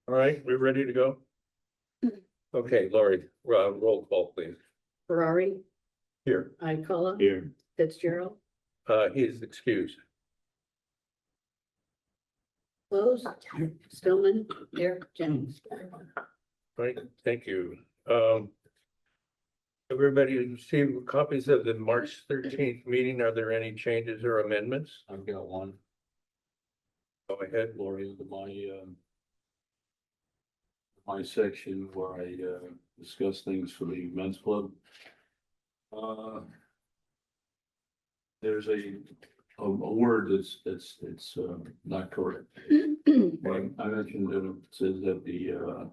All right, we're ready to go? Okay, Lori, roll call, please. Ferrari, Here. Icola, Here. Fitzgerald, He is excused. Close, Stillman, here, Jennings. Right, thank you. Everybody received copies of the March 13th meeting. Are there any changes or amendments? I've got one, Go ahead. Lori, my section where I discuss things for the men's club. There's a word that's not correct. I mentioned that it says that the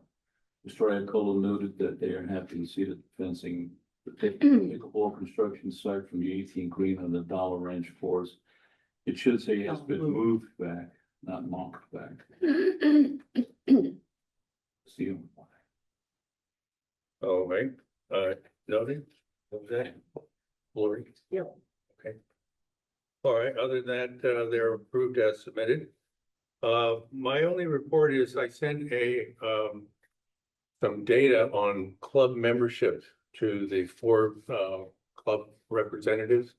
Mr. Iacola noted that they are happy to see that the fencing, the pickleball construction site from the 18 green on the Dollar Ranch floors. It should say has been moved back, not knocked back. See. Oh, right, noted. What was that? Lori? Yep. Okay. All right, other than that, they're approved as submitted. My only report is I sent some data on club membership to the four club representatives.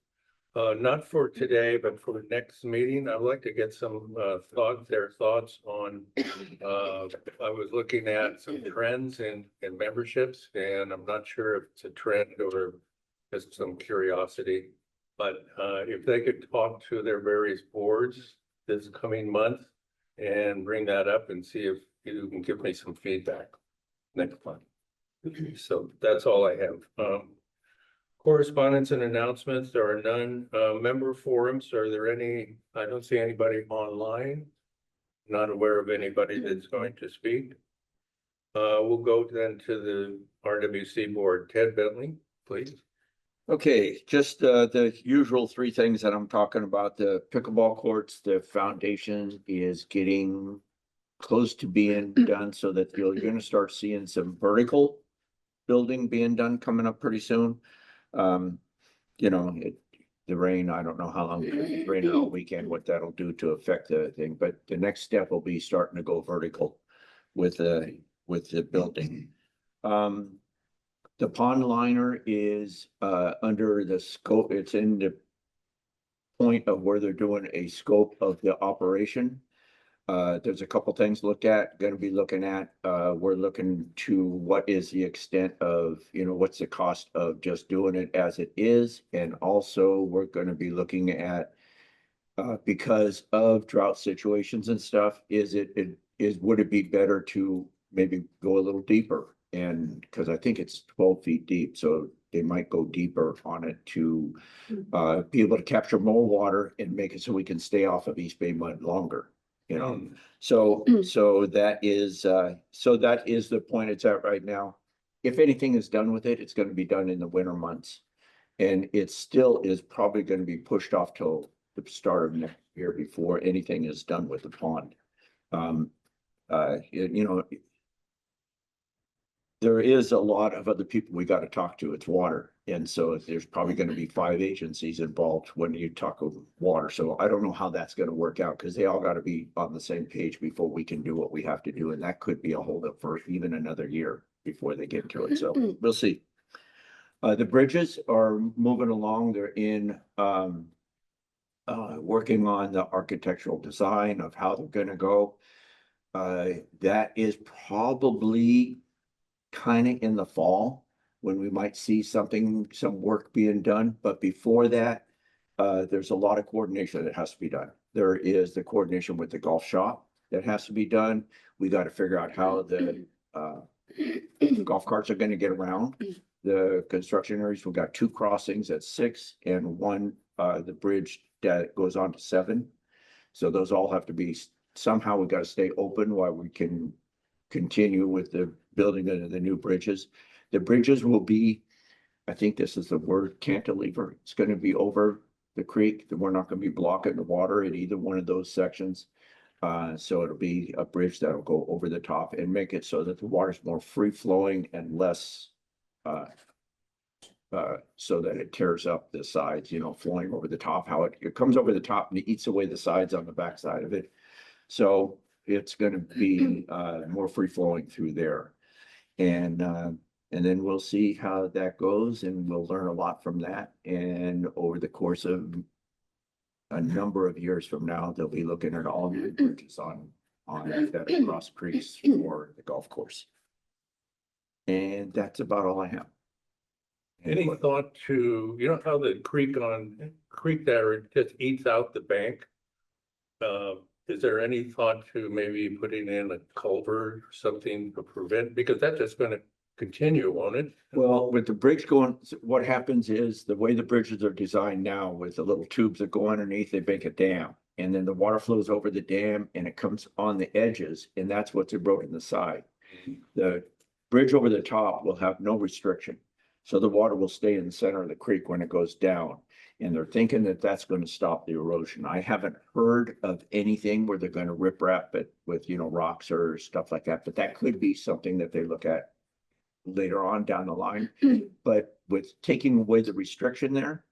Not for today, but for the next meeting. I'd like to get some their thoughts on, I was looking at some trends in memberships, and I'm not sure if it's a trend or just some curiosity. But if they could talk to their various boards this coming month and bring that up and see if you can give me some feedback next month. So that's all I have. Correspondence and announcements, there are none. Member forums, are there any? I don't see anybody online. Not aware of anybody that's going to speak. We'll go then to the RWC board. Ted Bentley, please. Okay, just the usual three things that I'm talking about. The pickleball courts, the foundation is getting close to being done so that you're going to start seeing some vertical building being done coming up pretty soon. You know, the rain, I don't know how long it's raining all weekend, what that'll do to affect the thing, but the next step will be starting to go vertical with the building. The pond liner is under the scope, it's in the point of where they're doing a scope of the operation. There's a couple things looked at, going to be looking at, we're looking to what is the extent of, you know, what's the cost of just doing it as it is. And also we're going to be looking at, because of drought situations and stuff, would it be better to maybe go a little deeper? And because I think it's 12 feet deep, so they might go deeper on it to be able to capture more water and make it so we can stay off of East Bay mud longer. You know, so that is the point it's at right now. If anything is done with it, it's going to be done in the winter months, and it still is probably going to be pushed off till the start of next year before anything is done with the pond. You know, there is a lot of other people we got to talk to. It's water. And so there's probably going to be 5 agencies involved when you talk of water. So I don't know how that's going to work out because they all got to be on the same page before we can do what we have to do. And that could be a holdup for even another year before they get to it. So we'll see. The bridges are moving along. They're in working on the architectural design of how they're going to go. That is probably kind of in the fall when we might see some work being done. But before that, there's a lot of coordination that has to be done. There is the coordination with the golf shop that has to be done. We got to figure out how the golf carts are going to get around the construction areas. We've got 2 crossings at 6 and 1, the bridge that goes on to 7. So those all have to be, somehow we got to stay open while we can continue with the building of the new bridges. The bridges will be, I think this is the word, cantilever. It's going to be over the creek. We're not going to be blocking the water at either one of those sections. So it'll be a bridge that'll go over the top and make it so that the water's more free flowing and less so that it tears up the sides, you know, flowing over the top, how it comes over the top and it eats away the sides on the back side of it. So it's gonna be more free flowing through there. And then we'll see how that goes and we'll learn a lot from that. And over the course of a number of years from now, they'll be looking at all new bridges on that cross creeks for the golf course. And that's about all I have. Any thought to, you know how the creek there just eats out the bank? Is there any thought to maybe putting in a culvert or something to prevent, because that's just gonna continue, won't it? Well, with the bridge going, what happens is the way the bridges are designed now with the little tubes that go underneath, they make a dam. And then the water flows over the dam and it comes on the edges and that's what's eroding the side. The bridge over the top will have no restriction. So the water will stay in the center of the creek when it goes down. And they're thinking that that's going to stop the erosion. I haven't heard of anything where they're going to rip wrap it with, rocks or stuff like that, but that could be something that they look at later on down the line. But with taking away the restriction there,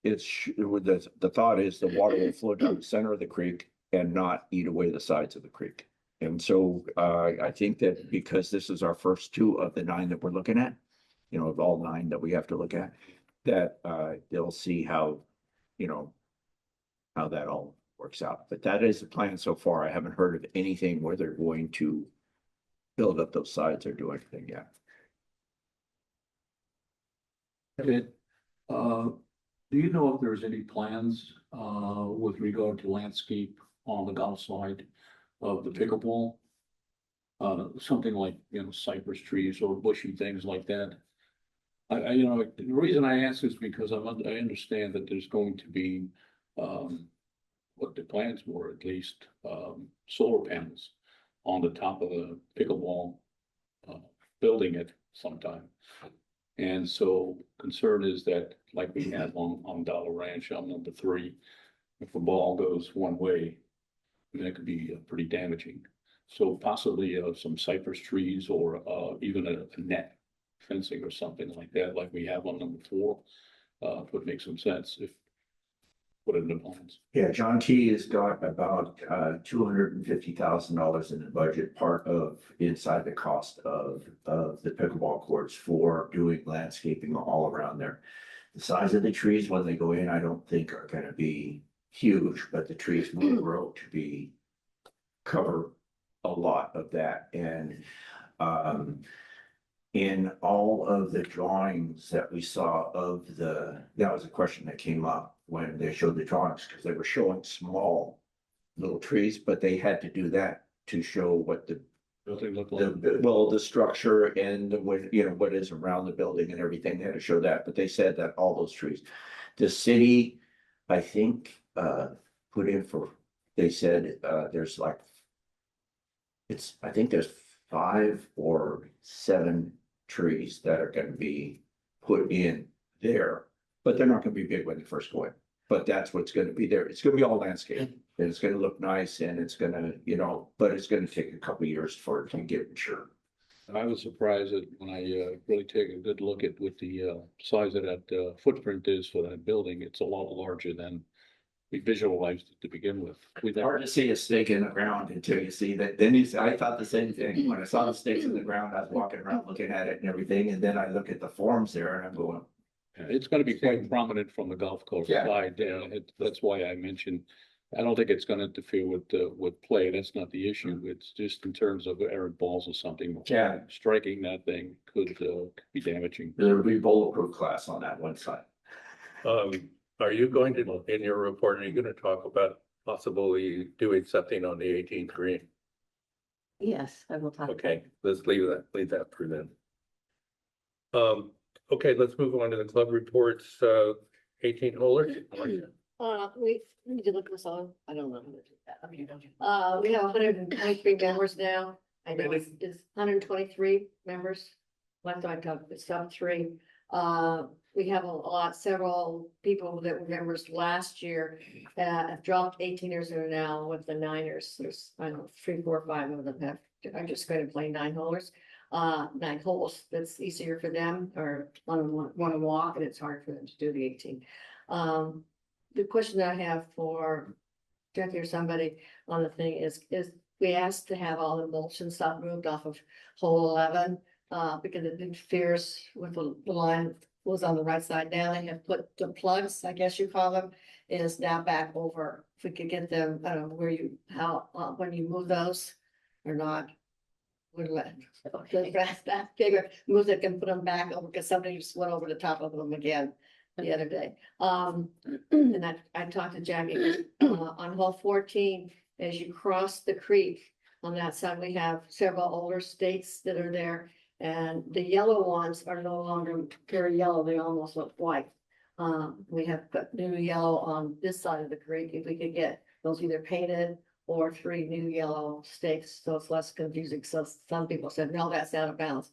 the thought is the water will flow down the center of the creek and not eat away the sides of the creek. And so I think that because this is our first 2 of the 9 that we're looking at, of all 9 that we have to look at, that they'll see how that all works out. But that is the plan so far. I haven't heard of anything where they're going to build up those sides or do anything yet. Do you know if there's any plans with regard to landscape on the golf side of the pickleball? Something like, cypress trees or bushy things like that. The reason I ask is because I understand that there's going to be, what the plans were, at least, solar panels on the top of the pickleball, building it sometime. And so concern is that, like we have on Dollar Ranch on number 3, if the ball goes one way, that could be pretty damaging. So possibly some cypress trees or even a net fencing or something like that, like we have on number 4, would make some sense if put it in the plans. Yeah, John T has got about $250,000 in the budget, part of inside the cost of the pickleball courts for doing landscaping all around there. The size of the trees when they go in, I don't think are going to be huge, but the trees will grow to cover a lot of that. And in all of the drawings that we saw that was a question that came up when they showed the drawings, because they were showing small little trees, but they had to do that to show what the building look like. the structure and what is around the building and everything. They had to show that, but they said that all those trees, the city, I think, they said there's I think there's 5 or 7 trees that are going to be put in there, but they're not going to be big when they first go in. But that's what's going to be there. It's going to be all landscape and it's going to look nice and it's going to, but it's going to take a couple of years for it to get mature. I was surprised that when I really take a good look at what the size of that footprint is for that building, it's a lot larger than we visualized it to begin with. It's hard to see a stake in the ground until you see that. I thought the same thing. When I saw the stakes in the ground, I was walking around looking at it and everything. And then I look at the forms there and I'm going. It's going to be quite prominent from the golf course side. That's why I mentioned, I don't think it's going to interfere with play. That's not the issue. It's just in terms of errant balls or something. Yeah. Striking that thing could be damaging. There will be bulletproof glass on that one side. Are you going to, in your report, are you going to talk about possibly doing something on the 18th green? Yes, I will talk. Okay, let's leave that for then. Okay, let's move on to the club reports, 18 holers. We need to look this on. I don't know how to do that. I mean, we have 123 members now. I know it's 123 members. Last time I talked, it's top 3. We have several people that were members last year have dropped 18ers and are now with the 9ers. There's, I don't know, 3, 4, 5 of them are just going to play 9 holers. 9 holes. That's easier for them, or want to walk, and it's hard for them to do the 18. The question that I have for Jackie or somebody on the thing is we asked to have all the mulch and stuff moved off of hole 11, because it interferes with the line was on the right side now. They have put the plugs, I guess you call them, is now back over. If we could get them, I don't know where you, how, when you move those or not. Would let, the grass back bigger, move it and put them back over, because somebody just went over the top of them again the other day. And I talked to Jackie, on hole 14, as you cross the creek, on that side, we have several older stakes that are there. And the yellow ones are no longer very yellow, they almost look white. We have got new yellow on this side of the creek. If we could get those either painted or 3 new yellow stakes, so it's less confusing. So some people said, no, that's out of bounds.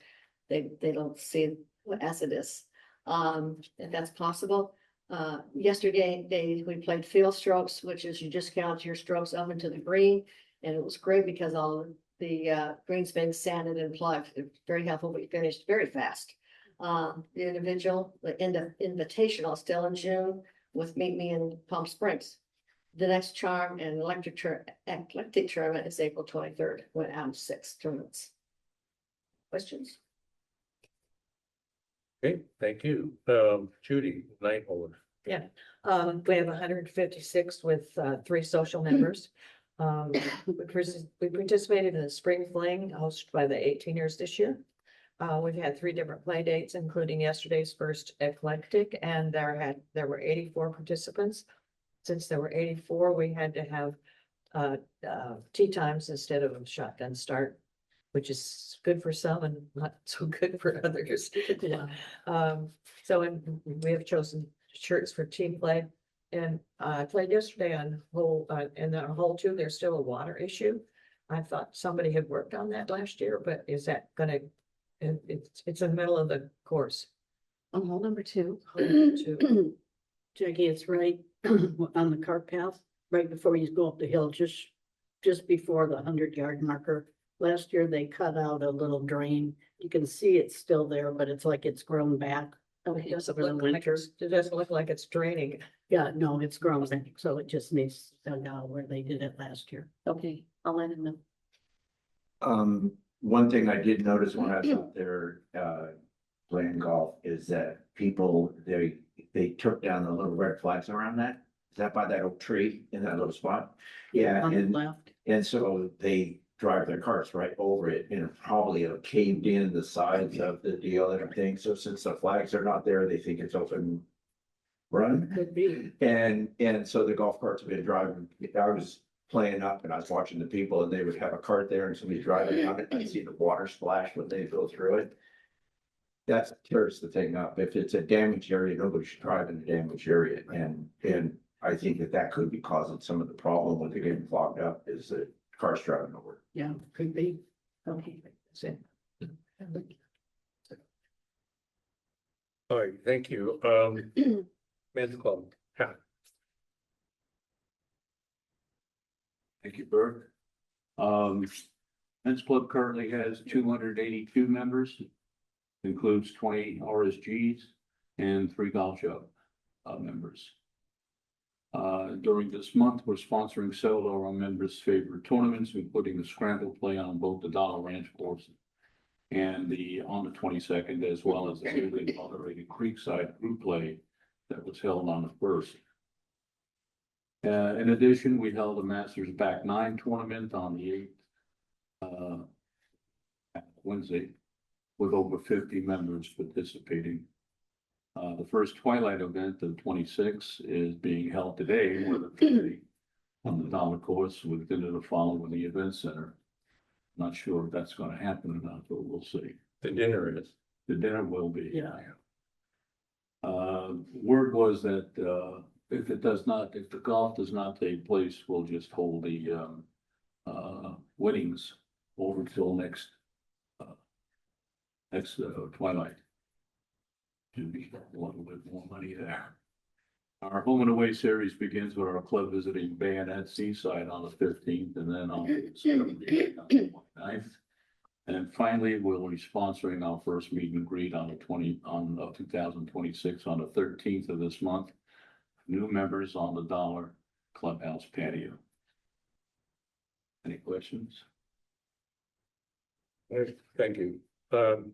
They don't see what S it is. If that's possible. Yesterday, we played field strokes, which is you just count your strokes up into the green. And it was great because all the green's been sanded and plugged. It's very helpful. We finished very fast. The individual, the invitational is still in June with Meet Me in Palm Springs. The next charm and eclectic tournament is April 23rd. Went out 6 tournaments. Questions? Okay, thank you. Judy, night holder. We have 156 with 3 social members. We participated in the spring fling hosted by the 18ers this year. We've had 3 different play dates, including yesterday's first eclectic, and there were 84 participants. Since there were 84, we had to have tea times instead of a shotgun start, which is good for some and not so good for others. We have chosen shirts for team play. And I played yesterday on hole, and on hole 2, there's still a water issue. I thought somebody had worked on that last year, but is that gonna, it's in the middle of the course. On hole number 2, Hole number 2. Jackie, it's right on the cart path, right before you go up the hill, just before the 100-yard marker. Last year, they cut out a little drain. You can see it's still there, but it's like it's grown back. It doesn't over the look like winter. it doesn't look like it's draining. Yeah, no, it's grown back, so it just needs to go down where they did it last year. Okay, I'll let him know. One thing I did notice when I was out there, playing golf is that people, they took down the little red flags around that. Is that by that oak tree in that little spot? Yeah, On the and, left. and so they drive their cars right over it and it probably caved in the sides of the deal and everything. So since the flags are not there, they think it's open run. Could be. And so the golf carts have been driving. I was playing up and I was watching the people and they would have a cart there and somebody driving on it. I'd see the water splash when they go through it. That tears the thing up. If it's a damaged area, nobody should drive in the damaged area. And I think that could be causing some of the problem with it getting clogged up is that cars driving over. Yeah, could be. Okay, that's it. All right, thank you. Men's club. Yeah. Thank you, Bert. Men's Club currently has 282 members, includes 20 RSGs and 3 golf shop members. During this month, we're sponsoring several of our members' favorite tournaments, including the Scramble Play on both the Dollar Ranch course and on the 22nd, as well as the newly inaugurated Creekside Group Play that was held on the 1st. In addition, we held a Masters Back 9 tournament on the 8th, Wednesday, with over 50 members participating. The first Twilight event of 26 is being held today with a 50 on the Dollar course with dinner to follow in the event center. Not sure if that's going to happen or not, but we'll see. The dinner is. The dinner will be. Yeah. Word was that if the golf does not take place, we'll just hold the winnings over till next Twilight. Should be a little bit more money there. Our home and away series begins with our club visiting Bayonet Seaside on the 15th and then on the 29th. And finally, we'll be sponsoring our first meet and greet on the 2026 on the 13th of this month. New members on the Dollar Clubhouse patio. Any questions? Thank you. All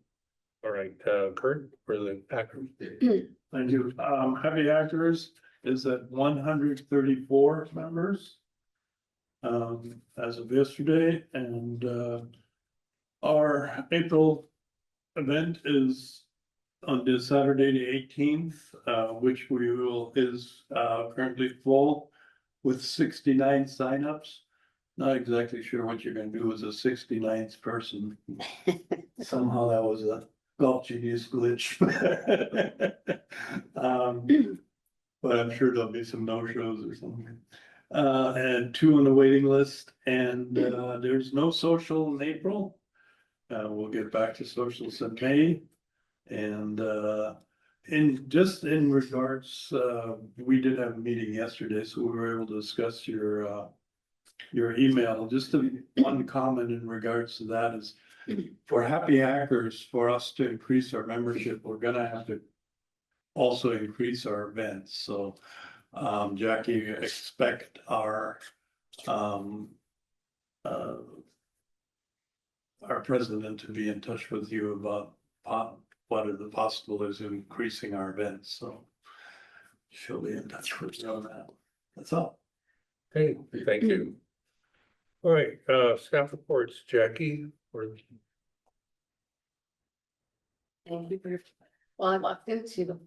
right, Kurt, for the Packers. Thank you. Heavy Actors is at 134 members. As of yesterday, and our April event is on this Saturday, the 18th, which is currently full with 69 signups. Not exactly sure what you're gonna do as a 69th person. Somehow that was a golf genius glitch. But I'm sure there'll be some no-shows or something. And 2 on the waiting list, and there's no social in April. We'll get back to socials in May. And in regards, we did have a meeting yesterday, so we were able to discuss your email. Just one comment in regards to that is, for Happy Hackers, for us to increase our membership, we're gonna have to also increase our events. So Jackie, expect our president to be in touch with you about what are the possibilities of increasing our events. So she'll be in touch with you on that. That's all. Hey, thank you. All right, staff reports, Jackie, or Thank you for, well, I walked into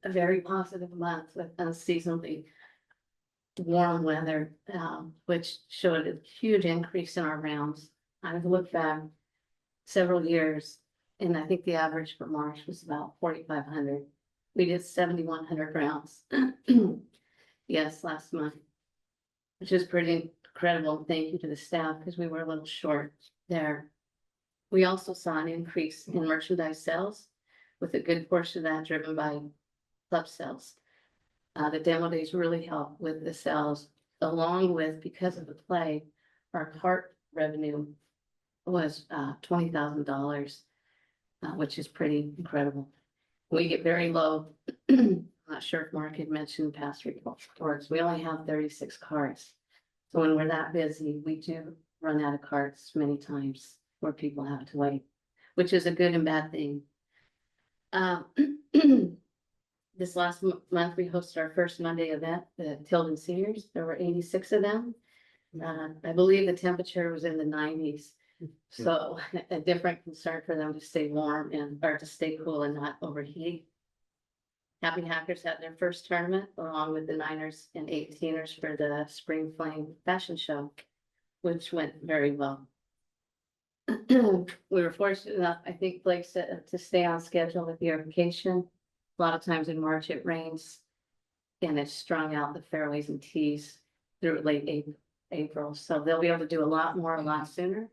a very positive month with unseasonably warm weather, which showed a huge increase in our rounds. I've looked back several years, and I think the average for March was about 4,500. We did 7,100 rounds. Yes, last month, which is pretty incredible. Thank you to the staff, because we were a little short there. We also saw an increase in merchandise sales, with a good portion of that driven by club sales. The demo days really helped with the sales, along with, because of the play, our cart revenue was $20,000, which is pretty incredible. We get very low. I'm not sure if Mark had mentioned past reports. We only have 36 carts. So when we're that busy, we do run out of carts many times where people have to wait, which is a good and bad thing. This last month, we hosted our first Monday event, the Tilden Seniors. There were 86 of them. I believe the temperature was in the 90s. So a different concern for them to stay warm or to stay cool and not overheat. Happy Hackers had their first tournament along with the 9ers and 18ers for the Spring Fling Fashion Show, which went very well. We were fortunate enough, I think, Blake said, to stay on schedule with the irrigation. A lot of times in March it rains, and it's strung out the fairways and tees through late April. So they'll be able to do a lot more a lot sooner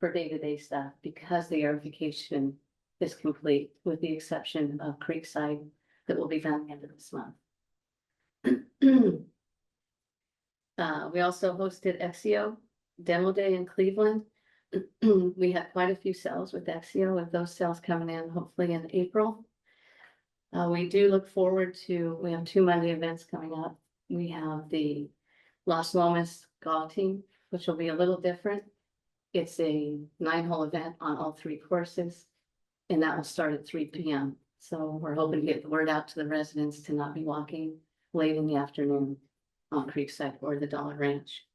for day-to-day stuff, because the irrigation is complete, with the exception of Creekside that will be done at the end of this month. We also hosted Exio Demo Day in Cleveland. We had quite a few sales with Exio, with those sales coming in hopefully in April. We do look forward to, we have 2 Monday events coming up. We have the Las Lomas golf team, which will be a little different. It's a 9-hole event on all 3 courses, and that will start at 3 p.m. So we're hoping to get the word out to the residents to not be walking late in the afternoon on Creekside or the Dollar Ranch.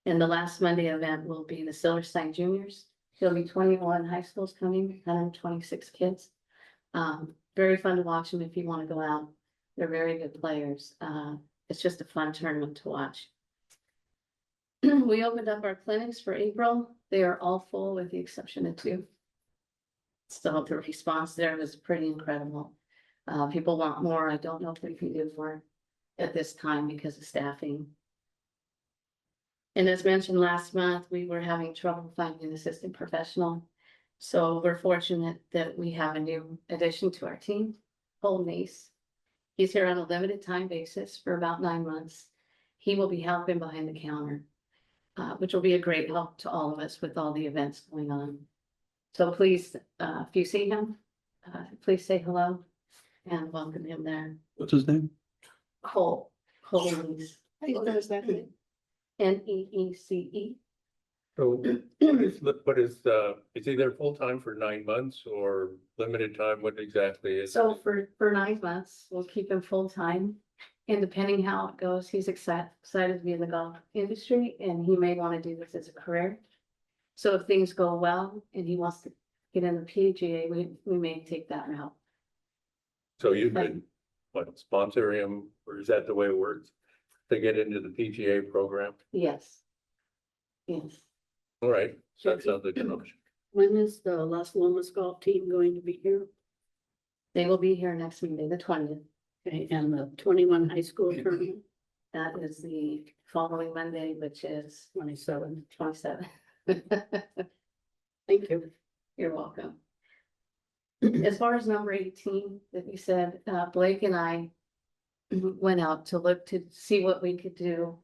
And the last Monday event will be the Silverstein Juniors. There'll be 21 high schools coming, 126 kids. Very fun to watch them if you want to go out. They're very good players. It's just a fun tournament to watch. We opened up our clinics for April. They are all full with the exception of 2. So the response there was pretty incredible. People want more. I don't know if we can do more at this time because of staffing. And as mentioned last month, we were having trouble finding an assistant professional. So we're fortunate that we have a new addition to our team, Cole Neese. He's here on a limited time basis for about 9 months. He will be helping behind the counter, which will be a great help to all of us with all the events going on. So please, if you see him, please say hello and welcome him there. What's his name? Cole Neese. How do you spell his last name? Neece. So what is he there full time for 9 months or limited time? What exactly is? So for 9 months, we'll keep him full-time. And depending how it goes, he's excited to be in the golf industry and he may want to do this as a career. So if things go well and he wants to get in the PGA, we may take that route. So you could, what, sponsor him, or is that the way it works? To get into the PGA program? Yes. Yes. All right, so that sounds like an option. When is the Las Lomas golf team going to be here? They will be here next Monday, the 20th. Okay, and the 21 high school tournament, That is the following Monday, which is 27. 27. Thank you. You're welcome. As far as number 18 that you said, Blake and I went out to look to see what we could do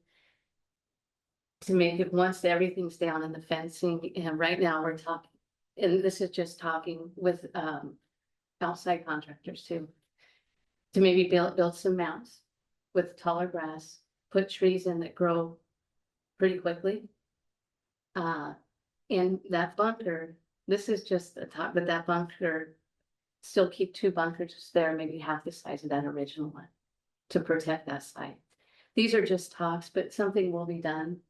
to make it, once everything's down in the fencing, and right now we're talking, and this is just talking with outside contractors too, to maybe build some mounds with taller grass, put trees in that grow pretty quickly. And that bunker, this is just the top, but that bunker, still keep 2 bunkers there, maybe half the size of that original one, to protect that site. These are just talks, but something will be done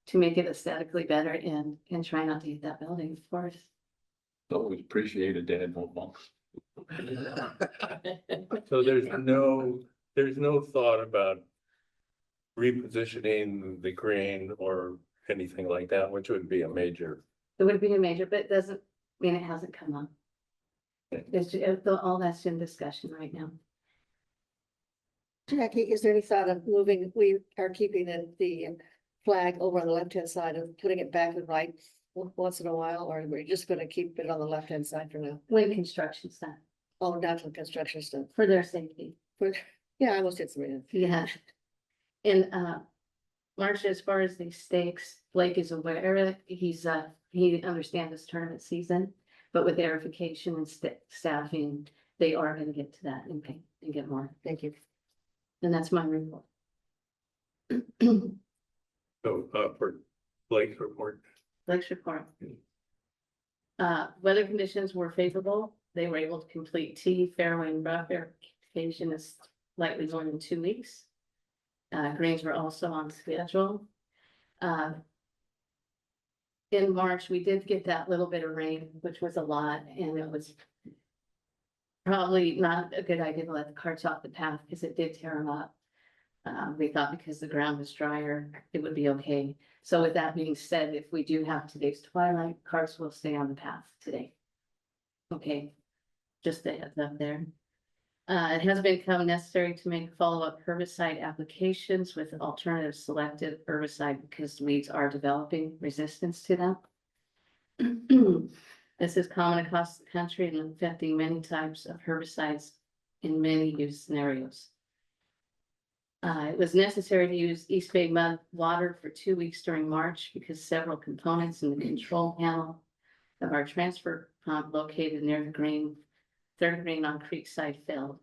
to make it aesthetically better and try not to hit that building, of course. Always appreciated that more monks. So there's no thought about repositioning the green or anything like that, which would be a major. It would be a major, but it doesn't mean it hasn't come up. All that's in discussion right now. Jackie, is there any thought of moving, we are keeping the flag over on the left-hand side and putting it back and right once in a while, or we're just gonna keep it on the left-hand side for now? When construction's done, Oh, not for construction stuff. for their safety. Yeah, I almost did something. Yeah. And Marcia, as far as these stakes, Blake is aware of it. He understands this tournament season, but with aerification and staffing, they are gonna get to that and pay and get more. Thank you. And that's my report. So, for Blake's report. Blake's report. Weather conditions were favorable. They were able to complete tee, fairway, and rough verification is likely going in 2 weeks. Greens were also on schedule. In March, we did get that little bit of rain, which was a lot, and it was probably not a good idea to let the carts off the path because it did tear them up. We thought because the ground was drier, it would be okay. So with that being said, if we do have today's twilight, carts will stay on the path today. Okay, just a heads up there. It has become necessary to make follow-up herbicide applications with alternative selective herbicide because weeds are developing resistance to them. This is common across the country and affecting many types of herbicides in many use scenarios. It was necessary to use East Bay mud water for 2 weeks during March because several components in the control panel of our transfer pump located near the third green on Creekside failed.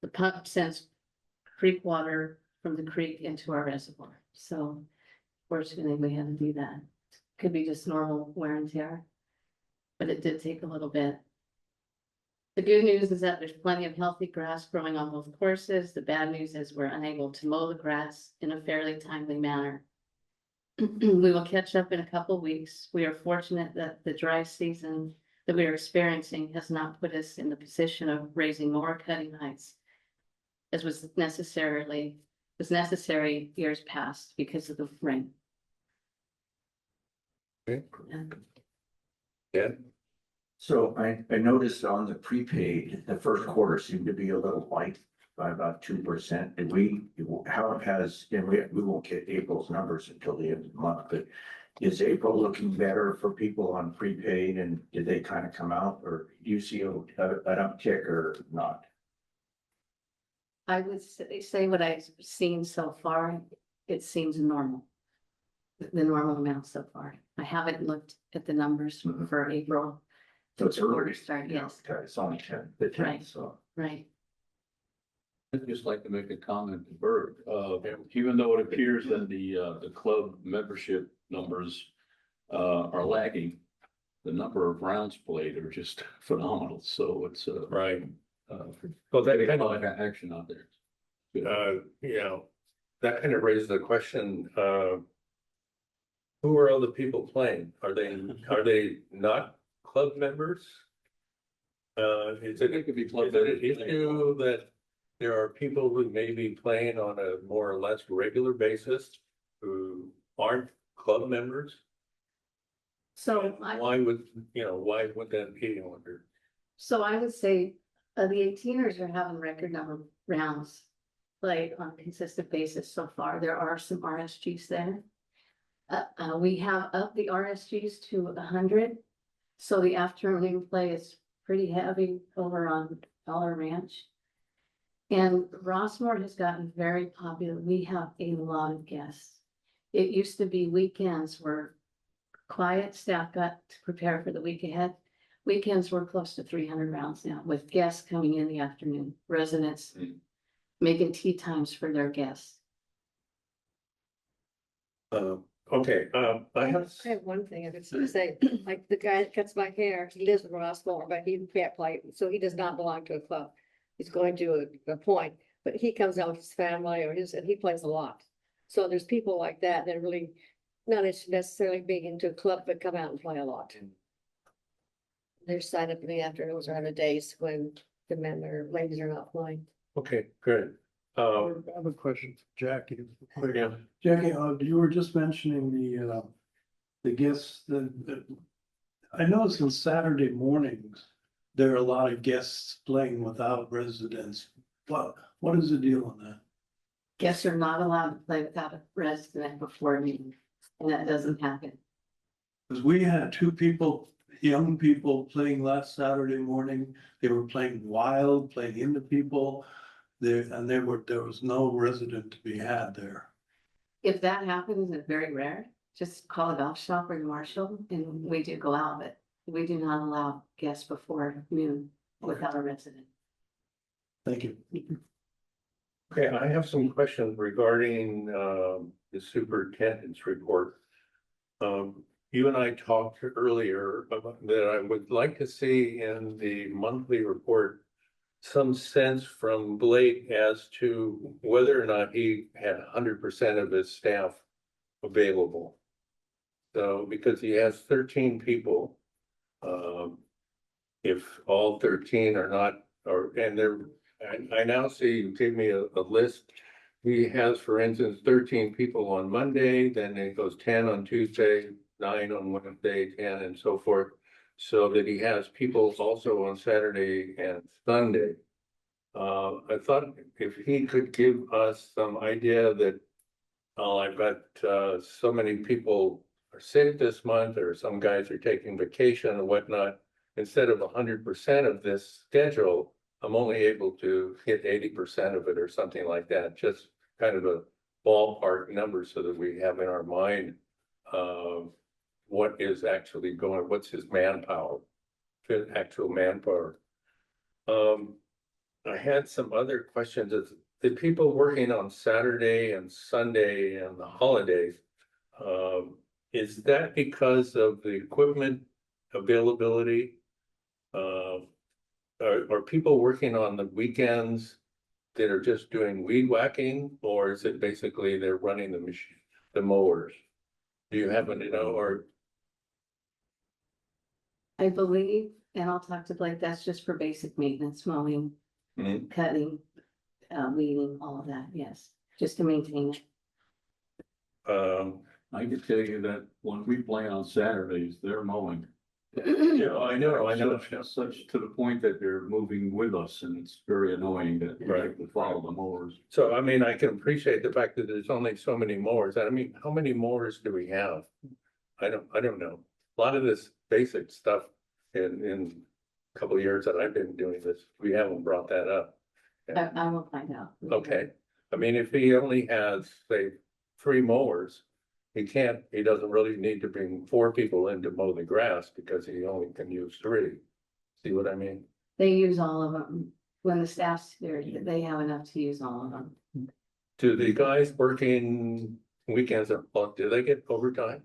The pump sends creek water from the creek into our reservoir. So fortunately, we had to do that. Could be just normal wear and tear, but it did take a little bit. The good news is that there's plenty of healthy grass growing on both courses. The bad news is we're unable to mow the grass in a fairly timely manner. We will catch up in a couple of weeks. We are fortunate that the dry season that we are experiencing has not put us in the position of raising more cutting heights as was necessary years past because of the rain. Okay. Yeah. Yeah, So I noticed on the prepaid, the first quarter seemed to be a little light by about 2%. And how it has, and we won't get April's numbers until the end of the month, but is April looking better for people on prepaid and did they kind of come out or do you see an uptick or not? I would say what I've seen so far, it seems normal. The normal amount so far. I haven't looked at the numbers Mhm. for April. So it's The quarter early. start, you know, yes, It's only 10, the 10th, Right. so. right. I'd just like to make a comment to Bert. Even though it appears in the club membership numbers are lagging. The number of rounds played are just phenomenal, so it's, Right. uh, Well, that getting a kind lot of, of action out there. you know, that kind of raises the question, who are all the people playing? Are they not club members? Is it, It could be club is it an members. issue that there are people who may be playing on a more or less regular basis who aren't club members? So Why would, why would that be, I wonder? So I would say, the 18ers are having record number of rounds played on a consistent basis so far. There are some RSGs there. We have up the RSGs to 100. So the afternoon play is pretty heavy over on Dollar Ranch. And Rossmore has gotten very popular. We have a lot of guests. It used to be weekends where quiet staff got to prepare for the week ahead. Weekends were close to 300 rounds now, with guests coming in the afternoon, residents making tea times for their guests. Okay, I have, I have one thing I could say, like the guy that cuts my hair, he lives in Rossmore, but he can't play, so he does not belong to a club. He's going to a point, but he comes out with his family and he plays a lot. So there's people like that that really not necessarily being into a club, but come out and play a lot. They're signed up in the afternoons or on the days when the men or ladies are not playing. okay, good. I have a question for Jackie. Yeah. Jackie, you were just mentioning the guests I noticed on Saturday mornings, there are a lot of guests playing without residents. What is the deal on that? Guests are not allowed to play without a resident before a meeting, and that doesn't happen. Because we had two people, young people playing last Saturday morning. They were playing wild, playing into people. There was no resident to be had there. If that happens, it's very rare. Just call a golf shop or the marshal, and we do go out, but we do not allow guests before noon without a resident. Thank you. Okay, I have some questions regarding the superintendent's report. You and I talked earlier about that I would like to see in the monthly report some sense from Blake as to whether or not he had 100% of his staff available. So, because he has 13 people, if all 13 are not, I now see, you gave me a list. He has, for instance, 13 people on Monday, then it goes 10 on Tuesday, 9 on Wednesday, 10 and so forth. So that he has people also on Saturday and Sunday. I thought if he could give us some idea that, I've got so many people are sick this month, or some guys are taking vacation and whatnot. Instead of 100% of this schedule, I'm only able to hit 80% of it or something like that. Just kind of a ballpark number so that we have in our mind what is actually going, what's his manpower, actual manpower. I had some other questions. The people working on Saturday and Sunday and the holidays, is that because of the equipment availability? Are people working on the weekends that are just doing weed whacking, or is it basically they're running the machine, the mowers? Do you happen to know, or? I believe, and I'll talk to Blake, that's just for basic maintenance, mowing, cutting, weeding, all of that, yes, just to maintain it. I can tell you that when we play on Saturdays, they're mowing. Yeah, I know. Such to the point that they're moving with us, and it's very annoying that we Right. have to follow the mowers. So, I mean, I can appreciate the fact that there's only so many mowers. I mean, how many mowers do we have? I don't know. A lot of this basic stuff in a couple of years that I've been doing this, we haven't brought that up. I will find out. Okay, I mean, if he only has, say, 3 mowers, he doesn't really need to bring 4 people in to mow the grass because he only can use 3. See what I mean? They use all of them. When the staff's there, they have enough to use all of them. Do the guys working weekends, do they get overtime?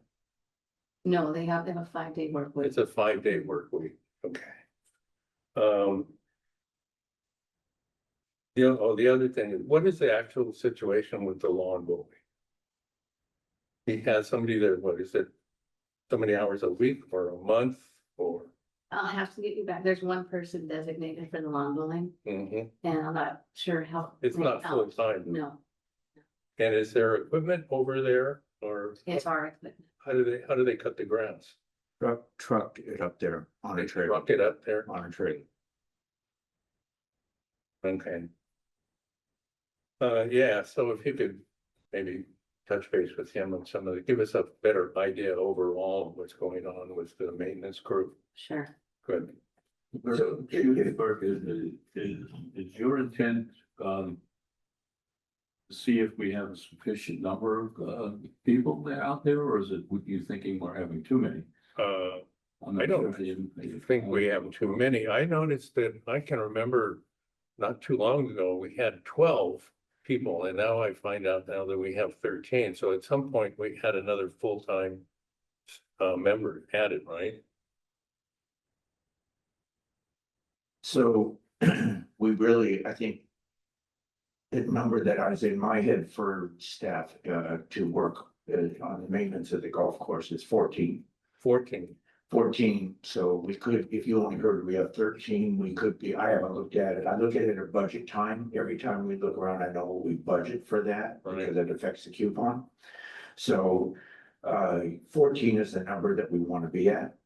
No, they have a 5-day work week. It's a 5-day work week, okay. Um. The other thing, is, what is the actual situation with the lawn bowling? He has somebody there, what is it? So many hours a week or a month or? I'll have to get you back. There's one person designated for the lawn bowling, Mhm. and I'm not sure how. It's not how- full time. No, And is there equipment over there or it's our equipment. how do they cut the grass? Truck it up there on a They trailer, truck it up there? on a trailer. Okay. Yeah, so if you could maybe touch base with him and some of the, give us a better idea overall of what's going on with the maintenance crew. Sure. Good. So, Burke, is your intent, to see if we have a sufficient number of, people out there, or is it, what you thinking we're having too many? I'm not I don't sure if you- think we have too many. I noticed that I can remember not too long ago, we had 12 people and now I find out now that we have 13. So at some point we had another full-time member added, right? So we really, I think. The number that I was in my head for staff to work on the maintenance of the golf course is 14. 14. 14, so we could, if you only heard we have 13, we could be, I haven't looked at it. I look at it at budget time. Every time we look around, I know we budget for that Right. because it affects the coupon. So 14 is the number that we want to be at.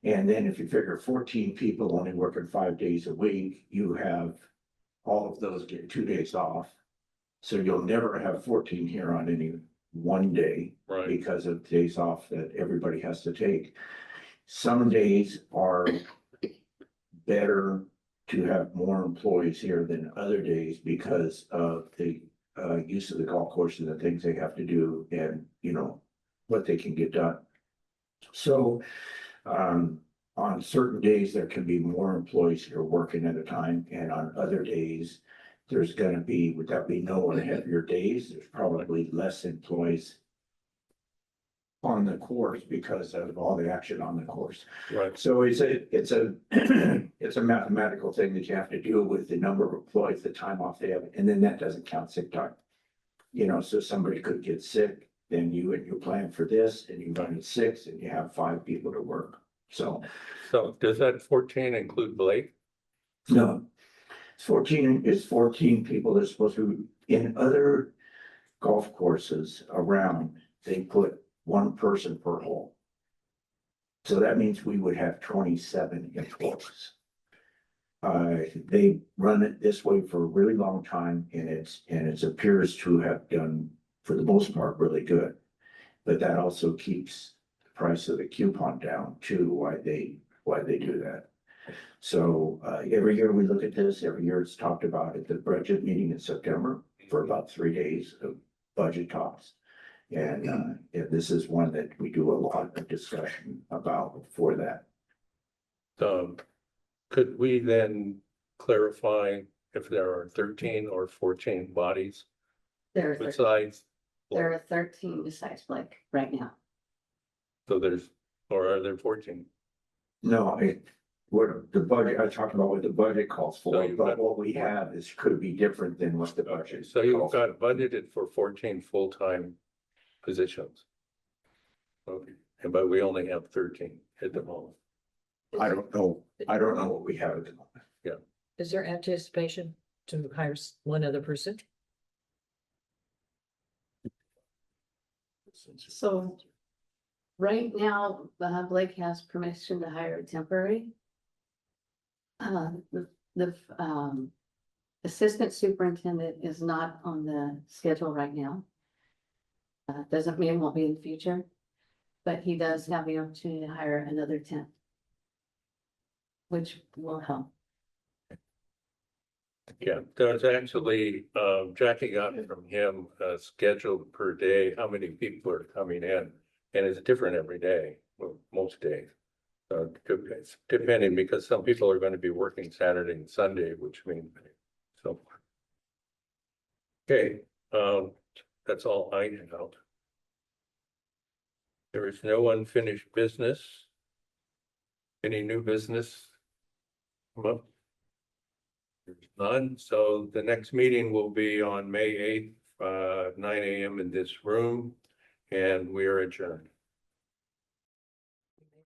And then if you figure 14 people only working 5 days a week, you have all of those get 2 days off. So you'll never have 14 here on any one day Right. because of days off that everybody has to take. Some days are better to have more employees here than other days because of the use of the golf course and the things they have to do and, you know, what they can get done. So on certain days, there can be more employees here working at a time, and on other days, there's gonna be, would that be no or heavier days? There's probably less employees on the course because of all the action on the course. Right. So it's a mathematical thing that you have to deal with the number of employees, the time off they have, and then that doesn't count sick time. You know, so somebody could get sick, then you plan for this and you run at 6 and you have 5 people to work. So, So does that 14 include Blake? no. 14 is 14 people that are supposed to, in other golf courses around, they put 1 person per hole. So that means we would have 27 employees. They run it this way for a really long time and it appears to have done, for the most part, really good. But that also keeps the price of the coupon down too, why they do that. So every year we look at this, every year it's talked about at the budget meeting in September for about 3 days of budget talks. And this is one that we do a lot of discussion about for that. Could we then clarify if there are 13 or 14 bodies There besides? are 13 besides Blake right now. So or are there 14? No, what the budget, I talked about what the budget calls So for, you've but got- what we have is could be different than what the Okay, budget. so you've calls. got budgeted for 14 full-time positions. Okay, but we only have 13 at the moment. I don't know what we have at the moment. Is there anticipation to hire one other person? So right now, Blake has permission to hire a temporary. The assistant superintendent is not on the schedule right now. Doesn't mean it won't be in the future, but he does have the opportunity to hire another temp, which will help. Yeah, there's actually, Jackie got from him, scheduled per day, how many people are coming in. And it's different every day, well, most days. It's depending, because some people are going to be working Saturday and Sunday, which means, so. Okay, that's all I have. There is no unfinished business. Any new business? Come up? There's none, so the next meeting will be on May 8th, 9 AM in this room, and we are adjourned.